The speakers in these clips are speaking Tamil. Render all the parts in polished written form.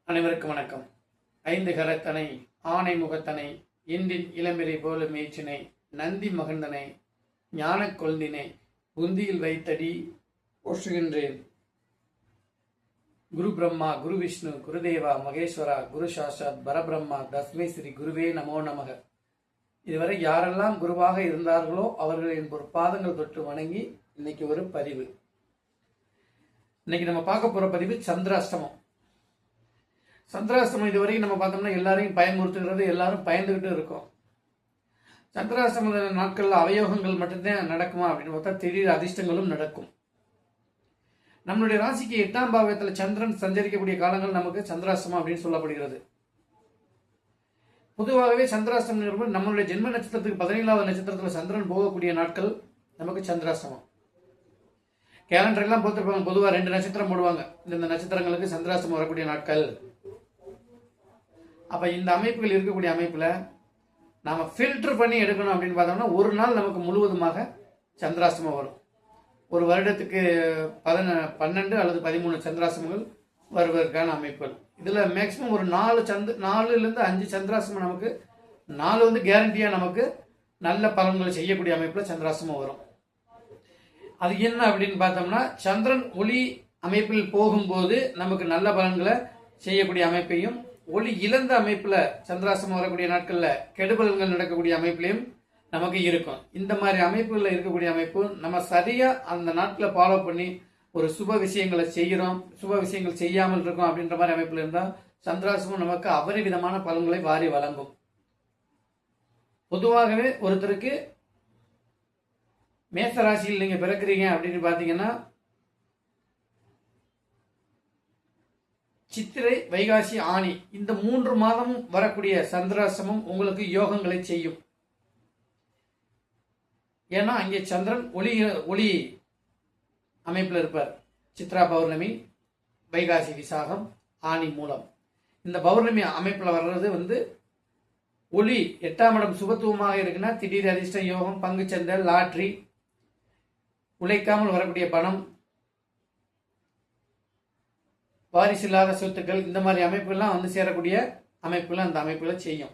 அனைவருக்கும் வணக்கம். ஐந்து கரத்தனை ஆனை முகத்தனை இன்றின் இளம்பிரை போல மேய்ச்சினை நந்தி மகந்தனை ஞான கொள்ந்தினை புந்தியில் வைத்தடி போற்றுகின்றேன். குரு பிரம்மா குரு விஷ்ணு குருதேவா மகேஸ்வரா குரு சாஷாத் பரபிரம்மா தஸ்மை ஸ்ரீ குருவே நமோ நமக. இதுவரை யாரெல்லாம் குருவாக இருந்தார்களோ அவர்களின் ஒரு பாதங்கள் தொட்டு வணங்கி இன்னைக்கு ஒரு பதிவு. இன்னைக்கு நம்ம பார்க்க போற பதிவு சந்திராஷ்டமம். சந்திராஷ்டமம் இதுவரைக்கும் நம்ம பார்த்தோம்னா எல்லாரையும் பயமுறுத்துகிறது, எல்லாரும் பயந்துகிட்டு இருக்கோம். சந்திராஷ்டம நாட்கள்ல அவயோகங்கள் மட்டும்தான் நடக்குமா அப்படின்னு பார்த்தா திடீர் அதிர்ஷ்டங்களும் நடக்கும். நம்மளுடைய ராசிக்கு 8ஆம் பாவத்தில் சந்திரன் சஞ்சரிக்கக்கூடிய காலங்கள் நமக்கு சந்திராஷ்டமம் அப்படின்னு சொல்லப்படுகிறது. பொதுவாகவே சந்திராஷ்டமம் நம்மளுடைய ஜென்ம நட்சத்திரத்துக்கு 17வது நட்சத்திரத்தில் சந்திரன் போகக்கூடிய நாட்கள் நமக்கு சந்திராஷ்டமம். கேலண்டர் எல்லாம் போட்டிருப்பாங்க, பொதுவாக 2 நட்சத்திரம் போடுவாங்க, இந்த நட்சத்திரங்களுக்கு சந்திராஷ்டமம் வரக்கூடிய நாட்கள். அப்ப இந்த அமைப்புகள் இருக்கக்கூடிய அமைப்புல நாம ஃபில்டர் பண்ணி எடுக்கணும் அப்படின்னு பார்த்தோம்னா ஒரு நாள் நமக்கு முழுவதுமாக சந்திராஷ்டமம் வரும். ஒரு வருடத்துக்கு 12 அல்லது 13 சந்திராஷ்டமங்கள் வருவதற்கான அமைப்புகள். இதுல மேக்சிமம் ஒரு 4லிருந்து 5 சந்திராஷ்டமம் நமக்கு 4 கேரண்டியா நமக்கு நல்ல பலன்களை செய்யக்கூடிய அமைப்புல சந்திராஷ்டமம் வரும். அது என்ன அப்படின்னு பார்த்தோம்னா சந்திரன் ஒளி அமைப்பில் போகும்போது நமக்கு நல்ல பலன்களை செய்யக்கூடிய அமைப்பையும், ஒளி இழந்த அமைப்புல சந்திராஷ்டமம் வரக்கூடிய நாட்கள்ல கெடுபலன்கள் நடக்கக்கூடிய அமைப்புலையும் நமக்கு இருக்கும். இந்த மாதிரி அமைப்புகளில் இருக்கக்கூடிய அமைப்பு நம்ம சரியா அந்த நாட்களை ஃபாலோ பண்ணி ஒரு சுப விஷயங்களை செய்கிறோம், சுப விஷயங்கள் செய்யாமல் இருக்கோம் அப்படின்ற மாதிரி அமைப்புல இருந்தால் சந்திராஷ்டமம் நமக்கு அபரிவிதமான பலன்களை வாரி வழங்கும். பொதுவாகவே ஒருத்தருக்கு மேச ராசியில் நீங்க பிறக்கிறீங்க அப்படின்னு பாத்தீங்கன்னா சித்திரை வைகாசி ஆனி இந்த 3 மாதமும் வரக்கூடிய சந்திராஷ்டமம் உங்களுக்கு யோகங்களை செய்யும். ஏன்னா அங்கே சந்திரன் ஒளி அமைப்பில் இருப்பார். சித்ரா பௌர்ணமி, வைகாசி விசாகம், ஆனி மூலம். இந்த பௌர்ணமி அமைப்பில் வர்றது ஒளி 8ஆம் இடம் சுபத்துவமாக இருக்குன்னா திடீர் அதிர்ஷ்ட யோகம், பங்குச்சந்தை, லாட்ரி, உழைக்காமல் வரக்கூடிய பணம், வாரிசு இல்லாத சொத்துக்கள், இந்த மாதிரி அமைப்புகள்லாம் சேரக்கூடிய அமைப்புகள் அந்த அமைப்புகளை செய்யும்.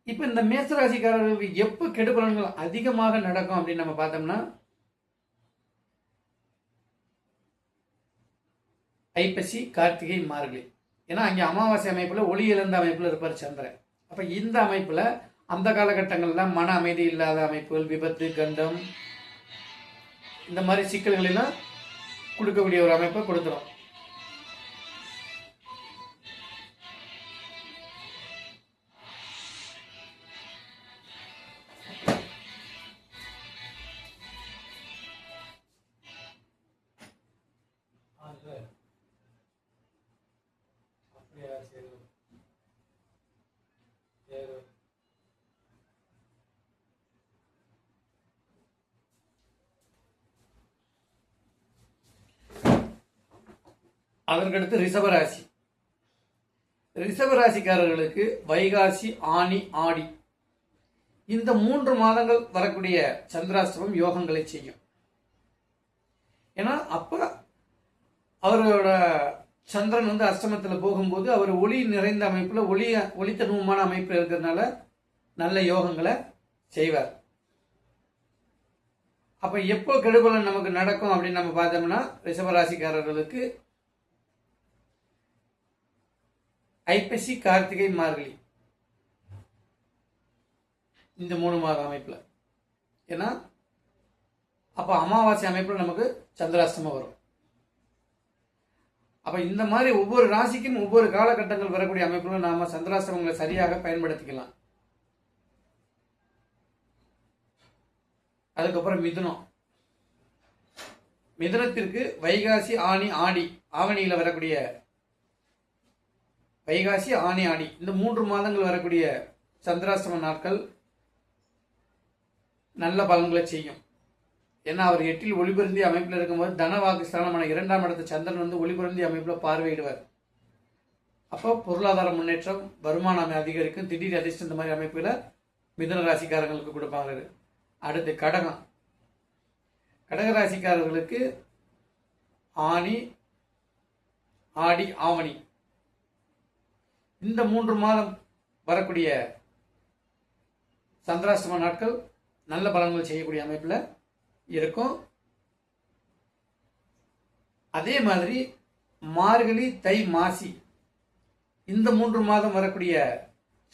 இப்ப இந்த மேசராசிக்காரர்களுக்கு எப்ப கெடுபலன்கள் அதிகமாக நடக்கும் அப்படின்னு நம்ம பார்த்தோம்னா ஐப்பசி, கார்த்திகை, மார்கழி. ஏன்னா அங்கே அமாவாசை அமைப்புல ஒளி இழந்த அமைப்புல இருப்பார் சந்திரன். அப்ப இந்த அமைப்புல அந்த காலகட்டங்கள்ல மன அமைதி இல்லாத அமைப்புகள், விபத்து, கண்டம், இந்த மாதிரி சிக்கல்கள் எல்லாம் கொடுக்கக்கூடிய ஒரு அமைப்பை கொடுத்துரும். அதற்கடுத்து ரிஷபராசி. ரிஷபராசிக்காரர்களுக்கு வைகாசி, ஆனி, ஆடி இந்த 3 மாதங்கள் வரக்கூடிய சந்திராஷ்டமம் யோகங்களை செய்யும். ஏன்னா அப்ப அவரோட சந்திரன் அஷ்டமத்தில் போகும்போது அவர் ஒளி நிறைந்த அமைப்புல ஒளித்தன்மமான அமைப்புல இருக்கிறதுனால நல்ல யோகங்களை செய்வார். அப்ப எப்போ கெடுபலன் நமக்கு நடக்கும் அப்படின்னு நம்ம பார்த்தோம்னா ரிஷபராசிக்காரர்களுக்கு ஐப்பசி, கார்த்திகை, மார்கழி இந்த 3 மாத அமைப்புல. ஏன்னா அப்ப அமாவாசை அமைப்புல நமக்கு சந்திராஷ்டமம் வரும். அப்ப இந்த மாதிரி ஒவ்வொரு ராசிக்கும் ஒவ்வொரு காலகட்டங்கள் வரக்கூடிய அமைப்புல நாம சந்திராஷ்டமங்களை சரியாக பயன்படுத்திக்கலாம். அதுக்கப்புறம் மிதுனம். மிதுனத்திற்கு வைகாசி, ஆனி, ஆடி, ஆவணியில வரக்கூடிய வைகாசி, ஆனி, ஆடி இந்த 3 மாதங்கள் வரக்கூடிய சந்திராஷ்டம நாட்கள் நல்ல பலன்களை செய்யும். ஏன்னா அவர் 8ல் ஒளிபருந்தி அமைப்பில் இருக்கும்போது தனவாக்கு ஸ்தானமான 2ஆம் இடத்து சந்திரன் ஒளிபருந்தி அமைப்பில் பார்வையிடுவார். அப்போ பொருளாதார முன்னேற்றம், வருமானம் அதிகரிக்கும், திடீர் அதிர்ஷ்டம், இந்த மாதிரி அமைப்புகளை மிதுன ராசிக்காரங்களுக்கு கொடுப்பாங்க. அடுத்து கடகம். கடகராசிக்காரர்களுக்கு ஆனி, ஆடி, ஆவணி இந்த 3 மாதம் வரக்கூடிய சந்திராஷ்டம நாட்கள் நல்ல பலன்கள் செய்யக்கூடிய அமைப்பில் இருக்கும். அதே மாதிரி மார்கழி, தை, மாசி இந்த 3 மாதம் வரக்கூடிய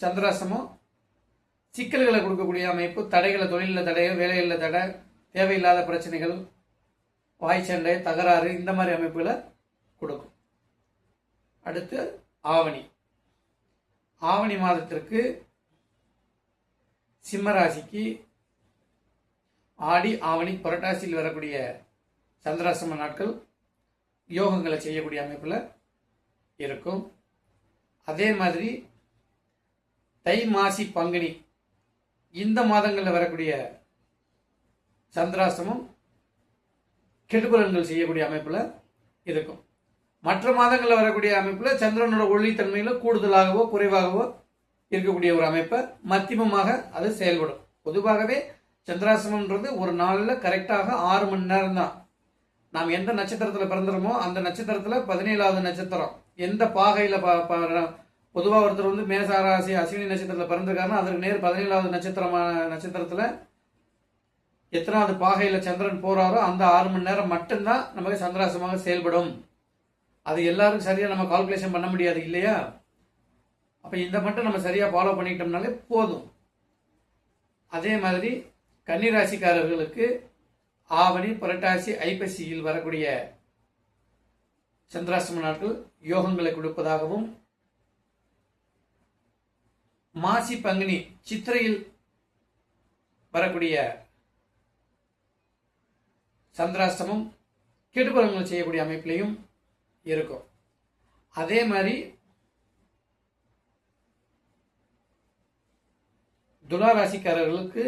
சந்திராஷ்டமம் சிக்கல்களை கொடுக்கக்கூடிய அமைப்பு, தடைகளை, தொழிலில் தடை, வேலைகளில் தடை, தேவையில்லாத பிரச்சனைகள், வாய் சண்டை, தகராறு, இந்த மாதிரி அமைப்புகளை கொடுக்கும். அடுத்து ஆவணி. ஆவணி மாதத்திற்கு சிம்ம ராசிக்கு ஆடி, ஆவணி, புரட்டாசியில் வரக்கூடிய சந்திராஷ்டம நாட்கள் யோகங்களை செய்யக்கூடிய அமைப்பில் இருக்கும். அதே மாதிரி தை, மாசி, பங்குனி இந்த மாதங்களில் வரக்கூடிய சந்திராஷ்டமம் கெடுபலன்கள் செய்யக்கூடிய அமைப்பில் இருக்கும். மற்ற மாதங்களில் வரக்கூடிய அமைப்பில் சந்திரனோட ஒளித்தன்மையில் கூடுதலாகவோ குறைவாகவோ இருக்கக்கூடிய ஒரு அமைப்பை மத்தியமமாக அது செயல்படும். பொதுவாகவே சந்திராஷ்டமம்ன்றது ஒரு நாளில் கரெக்டாக 6 மணி நேரம் தான். நாம் எந்த நட்சத்திரத்தில் பிறந்துறோமோ அந்த நட்சத்திரத்தில் 17வது நட்சத்திரம் எந்த பாகையில் பொதுவாக ஒருத்தர் வந்து மேசராசி அஸ்வினி நட்சத்திரத்தில் பிறந்திருக்காருன்னா அதற்கு நேர் 17வது நட்சத்திரத்தில் எத்தனாவது பாகையில் சந்திரன் போறாரோ அந்த 6 மணி நேரம் மட்டும்தான் நமக்கு சந்திராஷ்டமாக செயல்படும். அது எல்லாருக்கும் சரியாக நம்ம கால்குலேஷன் பண்ண முடியாது இல்லையா? அப்போ இந்த மட்டும் நம்ம சரியாக ஃபாலோ பண்ணிக்கிட்டோம்னாலே போதும். அதே மாதிரி கன்னிராசிக்காரர்களுக்கு ஆவணி, புரட்டாசி, ஐப்பசியில் வரக்கூடிய சந்திராஷ்டம நாட்கள் யோகங்களை கொடுப்பதாகவும், மாசி, பங்குனி, சித்திரையில் வரக்கூடிய சந்திராஷ்டமம் கெடுபலன்கள் செய்யக்கூடிய அமைப்பிலையும் இருக்கும். அதே மாதிரி துலா ராசிக்காரர்களுக்கு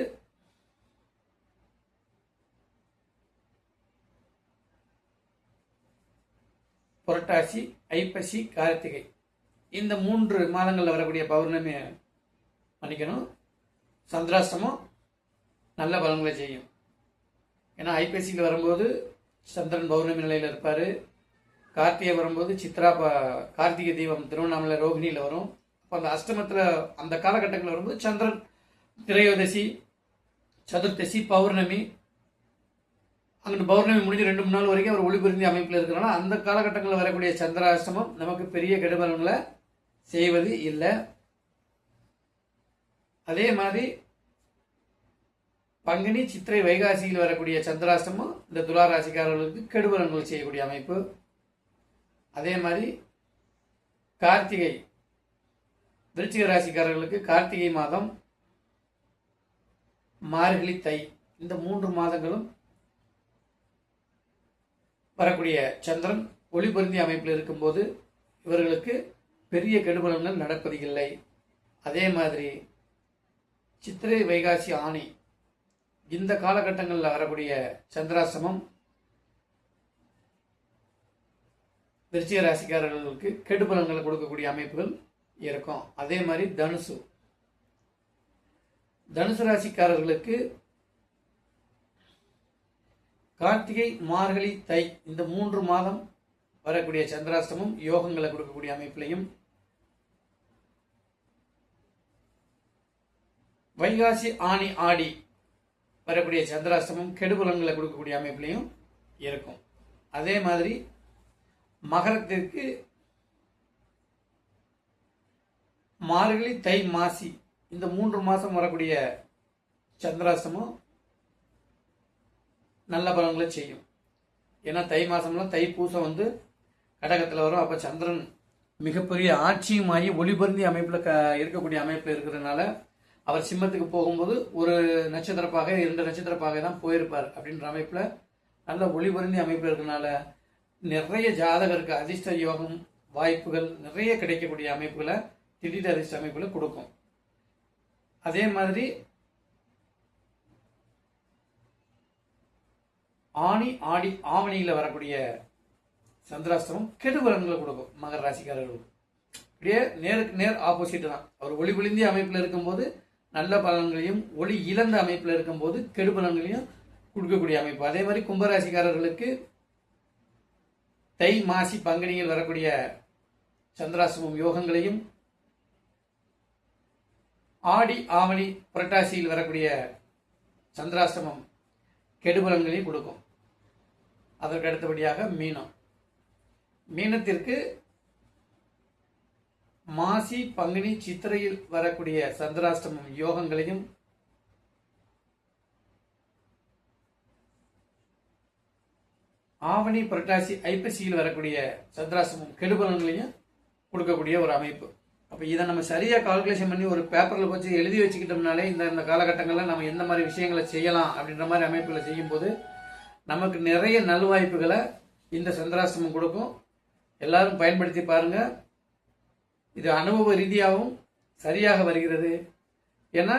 புரட்டாசி, ஐப்பசி, கார்த்திகை இந்த 3 மாதங்களில் வரக்கூடிய பௌர்ணமி சந்திராஷ்டமம் நல்ல பலன்களை செய்யும். ஏன்னா ஐப்பசியில் வரும்போது சந்திரன் பௌர்ணமி நிலையில் இருப்பார். கார்த்திகை வரும்போது கார்த்திகை தீபம் திருவண்ணாமலை ரோகிணியில் வரும். அப்போ அந்த அஷ்டமத்தில் அந்த காலகட்டங்களில் வரும்போது சந்திரன் திரையோதசி, சதுர்த்தசி, பௌர்ணமி, அங்கிட்டு பௌர்ணமி முடிஞ்சு 2-3 நாள் வரைக்கும் அவர் ஒளிபுரிந்தி அமைப்பில் இருக்கிறனால அந்த காலகட்டங்களில் வரக்கூடிய சந்திராஷ்டமம் நமக்கு பெரிய கெடுபலன்களை செய்வது இல்லை. அதே மாதிரி பங்குனி, சித்திரை, வைகாசியில் வரக்கூடிய சந்திராஷ்டமம் இந்த துலா ராசிக்காரர்களுக்கு கெடுபலன்கள் செய்யக்கூடிய அமைப்பு. அதே மாதிரி கார்த்திகை, விருச்சிக ராசிக்காரர்களுக்கு கார்த்திகை மாதம், மார்கழி, தை இந்த 3 மாதங்களும் வரக்கூடிய சந்திரன் ஒளிபொருந்தி அமைப்பில் இருக்கும்போது இவர்களுக்கு பெரிய கெடுபலன்கள் நடப்பதில்லை. அதே மாதிரி சித்திரை, வைகாசி, ஆனி இந்த காலகட்டங்களில் வரக்கூடிய சந்திராஷ்டமம் விருச்சிக ராசிக்காரர்களுக்கு கெடுபலன்களை கொடுக்கக்கூடிய அமைப்புகள் இருக்கும். அதே மாதிரி தனுசு ராசிக்காரர்களுக்கு கார்த்திகை, மார்கழி, தை இந்த 3 மாதம் வரக்கூடிய சந்திராஷ்டமம் யோகங்களை கொடுக்கக்கூடிய அமைப்பிலையும், வைகாசி, ஆனி, ஆடி வரக்கூடிய சந்திராஷ்டமம் கெடுபலன்களை கொடுக்கக்கூடிய அமைப்பிலையும் இருக்கும். அதே மாதிரி மகரத்திற்கு மார்கழி, தை, மாசி இந்த 3 மாதம் வரக்கூடிய சந்திராஷ்டமம் நல்ல பலன்களை செய்யும். ஏன்னா தை மாதம்லாம் தைப்பூசம் வந்து கடகத்தில் வரும். அப்போ சந்திரன் மிகப்பெரிய ஆட்சியுமாகி ஒளிபருந்தி அமைப்பில் இருக்கக்கூடிய அமைப்பில் இருக்கிறதுனால அவர் சிம்மத்துக்கு போகும்போது ஒரு நட்சத்திரப்பாக 2 நட்சத்திரப்பாக தான் போயிருப்பார். அப்படின்ற அமைப்பில் நல்ல ஒளிபருந்தி அமைப்பில் இருக்கிறதுனால நிறைய ஜாதகருக்கு அதிர்ஷ்ட யோகம் வாய்ப்புகள் நிறைய கிடைக்கக்கூடிய அமைப்புகளை திடீர் அதிர்ஷ்ட அமைப்புகளை கொடுக்கும். அதே மாதிரி ஆனி, ஆடி, ஆவணியில் வரக்கூடிய சந்திராஷ்டமம் கெடுபலன்களை கொடுக்கும் மகர ராசிக்காரர்களுக்கு. இப்படியே நேருக்கு நேர் ஆப்போசிட் தான். அவர் ஒளி விழுந்திய அமைப்பில் இருக்கும்போது நல்ல பலன்களையும், ஒளி இழந்த அமைப்பில் இருக்கும்போது கெடுபலன்களையும் கொடுக்கக்கூடிய அமைப்பு. அதே மாதிரி கும்பராசிக்காரர்களுக்கு தை, மாசி, பங்குனியில் வரக்கூடிய சந்திராஷ்டமம் யோகங்களையும், ஆடி ஆவணி புரட்டாசியில் வரக்கூடிய சந்திராஷ்டமம் கெடுபலன்களையும் கொடுக்கும். அதற்கு அடுத்தபடியாக மீனம். மீனத்திற்கு மாசி பங்குனி சித்திரையில் வரக்கூடிய சந்திராஷ்டமம் யோகங்களையும் ஆவணி புரட்டாசி ஐப்பசியில் வரக்கூடிய சந்திராஷ்டமம் கெடுபலன்களையும் கொடுக்கக்கூடிய ஒரு அமைப்பு. அப்போ இதை நம்ம சரியாக கால்குலேஷன் பண்ணி ஒரு பேப்பரில் வச்சு எழுதி வச்சுக்கிட்டோம்னாலே இந்த காலகட்டங்களில் நம்ம எந்த மாதிரி விஷயங்களை செய்யலாம் அப்படின்ற மாதிரி அமைப்புகளை செய்யும்போது நமக்கு நிறைய நல்வாய்ப்புகளை இந்த சந்திராஷ்டமம் கொடுக்கும். எல்லாரும் பயன்படுத்தி பாருங்க. இது அனுபவ ரீதியாகவும் சரியாக வருகிறது. ஏன்னா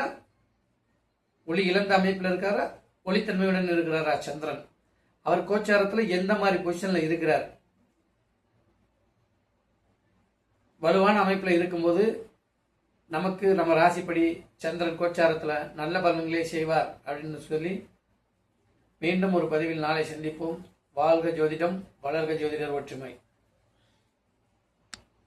ஒளி இழந்த அமைப்பில் இருக்காரா, ஒளித்தன்மையுடன் இருக்கிறாரா சந்திரன், அவர் கோச்சாரத்தில் எந்த மாதிரி பொசிஷன்ல இருக்கிறார், வலுவான அமைப்பில் இருக்கும்போது நமக்கு நம்ம ராசிப்படி சந்திரன் கோச்சாரத்தில் நல்ல பலன்களே செய்வார் அப்படின்னு சொல்லி மீண்டும் ஒரு பதிவில் நாளை சந்திப்போம். வாழ்க ஜோதிடம், வளர்க ஜோதிடர் ஒற்றுமை.